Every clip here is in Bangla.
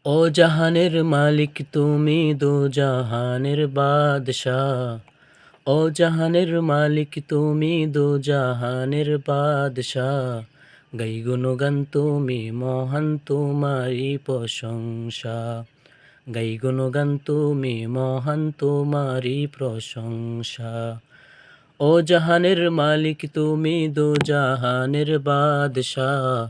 ও জাহানের মালিক তুমি, দো জাহানের বাদশাহ। ও জাহানের মালিক তুমি, দো জাহানের বাদশাহ। গাই গুণগান তুমি, মহান তোমারি প্রশংসা। গাই গুণগান তুমি, মহান তোমারি প্রশংসা। ও জাহানের মালিক তুমি, দো জাহানের বাদশাহ।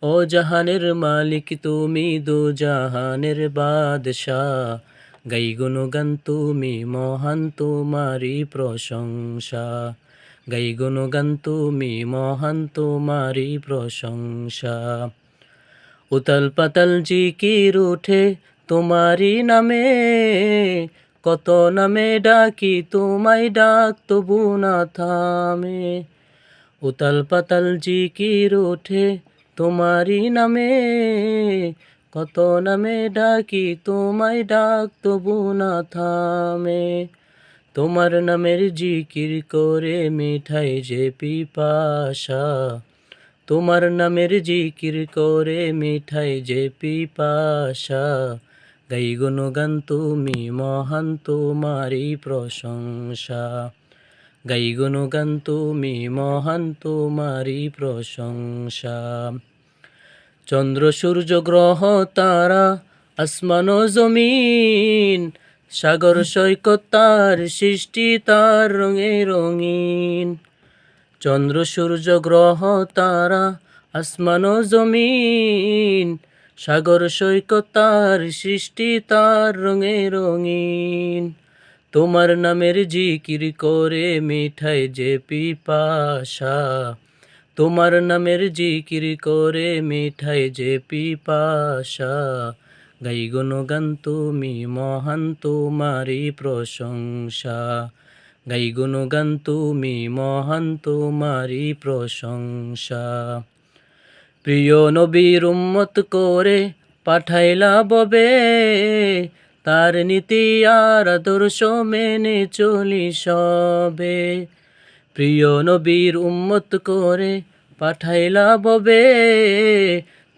ও জাহানের মালিক তুমি, দো জাহানের বাদশাহ। গাই গুণগান তুমি, মহান তোমারি প্রশংসা। গাই গুণগান তুমি, মহান তোমারি প্রশংসা। উতাল পাতাল জিকির উঠে তোমারি নামে, কত নামে ডাকি তোমায়, ডাক তবু না থামে। উতাল পাতাল জিকির ওঠে তোমারি নামে, কত নামে ডাকি তোমায়, ডাক তবু না থামে। তোমার নামের জিকির করে মিঠাই যে পিপাসা। তোমার নামের জিকির করে মিঠাই যে পিপাসা। গাই গুণগান তুমি, মহান তোমারি প্রশংসা। গাই গুণগান তুমি, মহান তোমারি প্রশংসা। চন্দ্র সূর্য গ্রহ তারা, আসমান ও জমিন, সাগর সৈকত তার সৃষ্টি, তার রঙে রঙিন। চন্দ্র সূর্য গ্রহ তারা, আসমান ও জমিন, সাগর সৈকত তার সৃষ্টি, তার রঙে রঙিন। তোমার নামের জিকির করে মিঠাই যে পিপাসা। তোমার নামের জিকির করে মিঠাই যে পিপাসা। গাই গুণগান তুমি, মহান তোমারি প্রশংসা। গাই গুণগান তুমি, মহান তোমারি প্রশংসা। প্রিয় নবীর উম্মত করে পাঠাইলা ববে, তার নীতি আর আদর্শ মেনে চলি সবে। প্রিয় নবীর উম্মত করে পাঠাইলা ববে,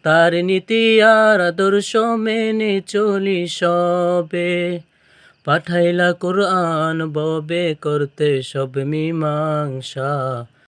তার নীতি আর আদর্শ মেনে চলি সবে। পাঠাইলা কুরআন ববে, করতে সব মীমাংসা।